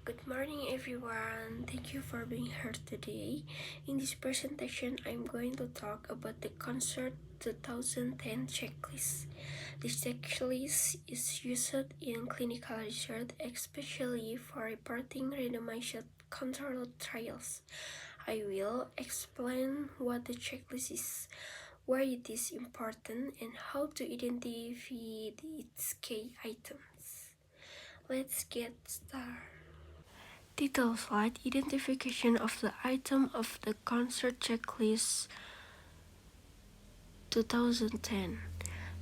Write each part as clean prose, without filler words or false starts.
Good morning, everyone. Thank you for being here today. In this presentation, I'm going to talk about the Concert 2010 checklist. This checklist is used in clinical research, especially for reporting randomized controlled trials. I will explain what the checklist is, why it is important, and how to identify its key items. Let's get started. Title slide: Identification of the item of the concert checklist 2010.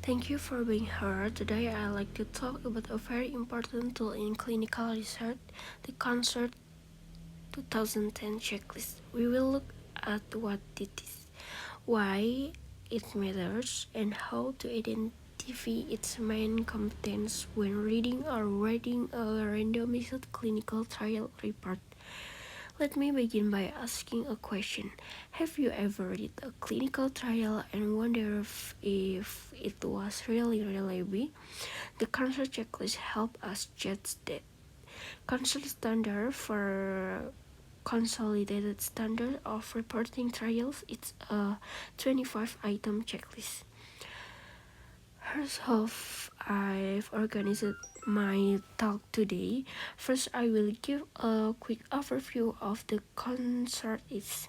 Thank you for being here. Today I'd like to talk about a very important tool in clinical research, the concert 2010 checklist. We will look at what it is, why it matters, and how to identify its main contents when reading or writing a randomized clinical trial report. Let me begin by asking a question. Have you ever read a clinical trial and wonder if it was really reliable? The concert checklist helps us judge that. Concert standard for consolidated standard of reporting trials, it's a 25-item checklist. Here's how I've organized my talk today. First, I will give a quick overview of the concert is.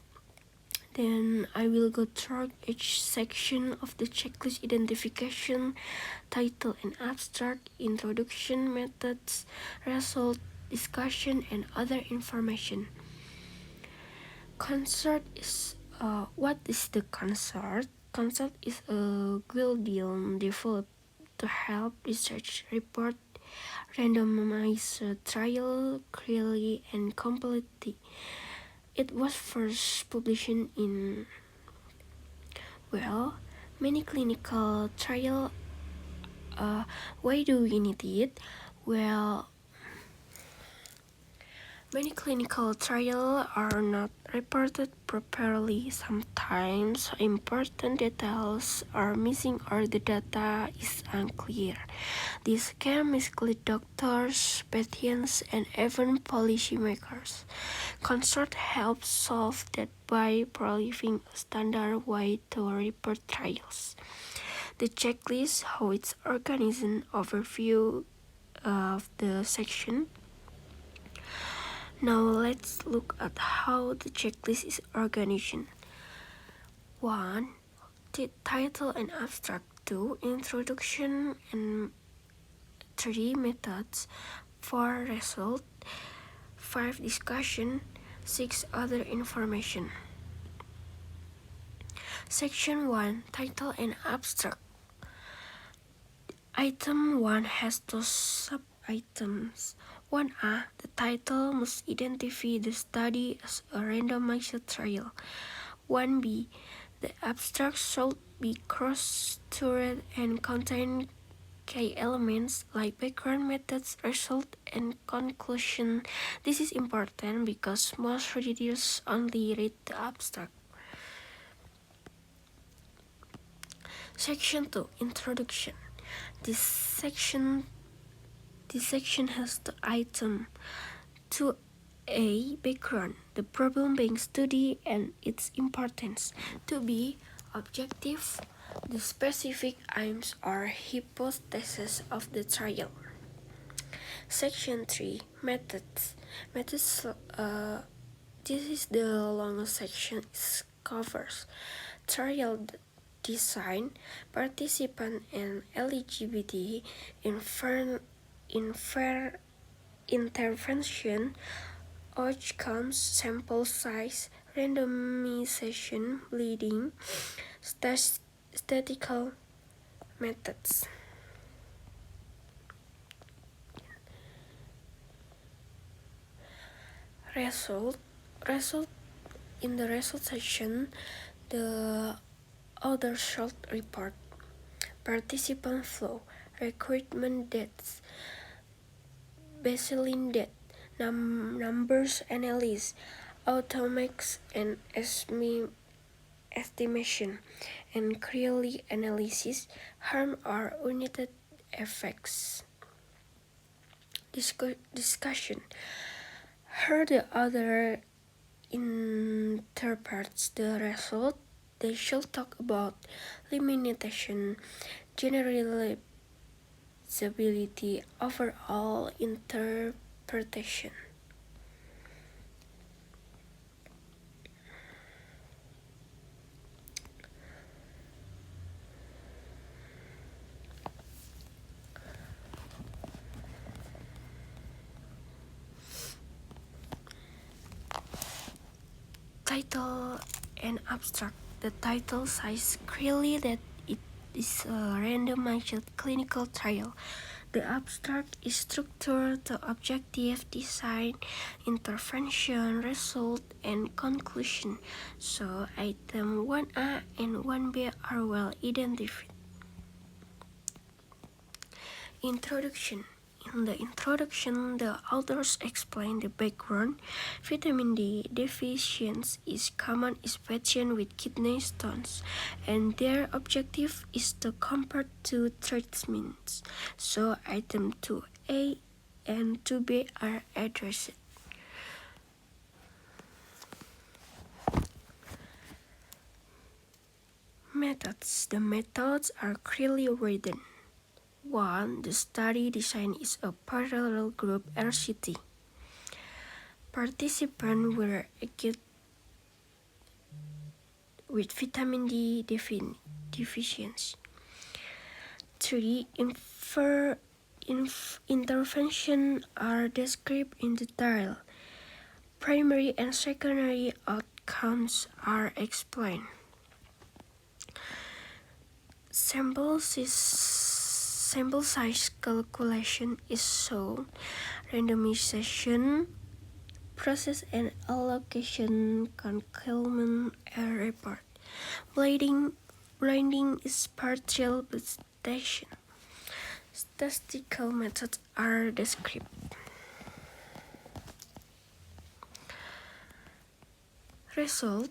Then I will go through each section of the checklist: identification, title and abstract, introduction, methods, result, discussion, and other information. Concert is what is the concert? Concert is a guideline developed to help research report randomized trial clearly and completely. It was first published in many clinical trial. Why do we need it? Many clinical trials are not reported properly. Sometimes important details are missing or the data is unclear. This can mislead doctors, patients, and even policymakers. Concert helps solve that by providing a standard way to report trials. The checklist, how it's organized, overview of the section. Now let's look at how the checklist is organized. 1. Title and abstract. 2. Introduction, and 3. Methods. 4. Result. 5. Discussion. 6. Other information. Section 1. Title and abstract. Item 1 has two sub-items. 1a. The title must identify the study as a randomized trial. 1b. The abstract should be cross-structured and contain key elements like background, methods, result, and conclusion. This is important because most readers only read the abstract. Section 2. Introduction. This section has the item 2a. Background, the problem being studied and its importance. 2b. Objective, the specific aims or hypothesis of the trial. Section 3. Methods. This is the longest section. It covers trial design, participant and eligibility, intervention, outcomes, sample size, randomization, bleeding, statistical methods. Result. In the result section, the other short report, participant flow, recruitment dates, baseline date, numbers analysis, automax and estimation, and clearly analysis, harm or unintended effects. Discussion. How the author interprets the result, they should talk about limitation, generalizability, overall interpretation. Title and abstract. The title says clearly that it is a randomized clinical trial. The abstract is structured to objective design, intervention, result, and conclusion. So item 1A and 1B are well identified. Introduction. In the introduction, the authors explain the background. Vitamin D deficiency is common in patients with kidney stones, and their objective is to compare two treatments. So item 2A and 2B are addressed. Methods. The methods are clearly written. 1. The study design is a parallel group RCT. Participants were acute with vitamin D deficiency. 3. Interventions are described in detail. Primary and secondary outcomes are explained. Sample size calculation is shown. Randomization process and allocation conclusion report. Blinding is partial validation. Statistical methods are described. Result.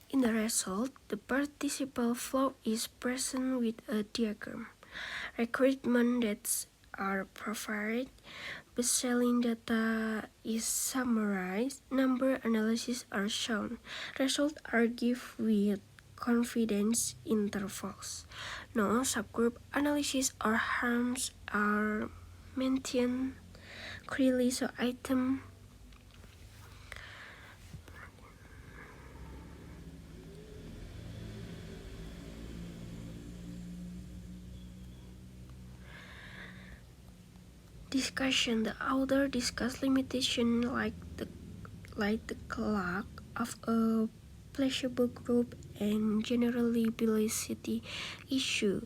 In the result, the participant flow is present with a diagram. Recruitment dates are provided. Baseline data is summarized. Number analysis are shown. Results are given with confidence intervals. No subgroup analysis or harms are maintained clearly. So item discussion. The author discuss limitation like the lack of a placebo group and generalizability issue.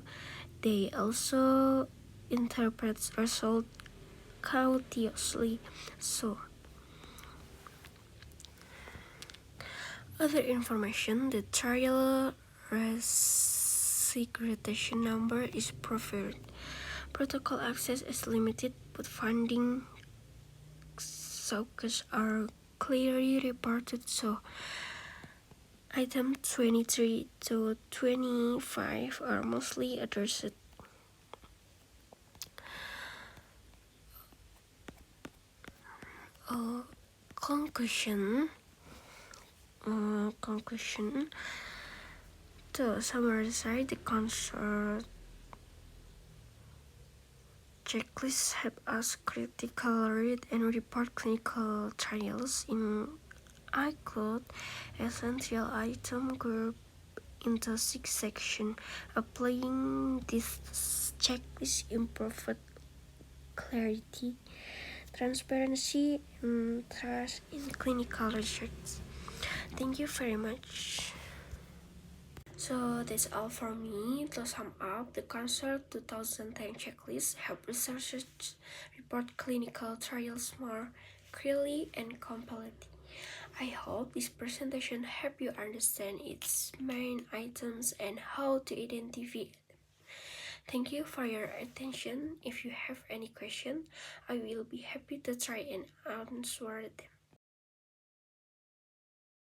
They also interpret result cautiously. So other information, the trial registration number is preferred. Protocol access is limited, but funding sockets are clearly reported. So item 23 to 25 are mostly addressed. Conclusion. To summarize, the concert checklists help us critically read and report clinical trials include essential item group into 6 sections. Applying this checklist improved clarity, transparency, and trust in clinical research. Thank you very much. So that's all for me. To sum up, the CONSORT 2010 checklist help researchers report clinical trials more clearly and completely. I hope this presentation helped you understand its main items and how to identify them. Thank you for your attention. If you have any question, I will be happy to try and answer them.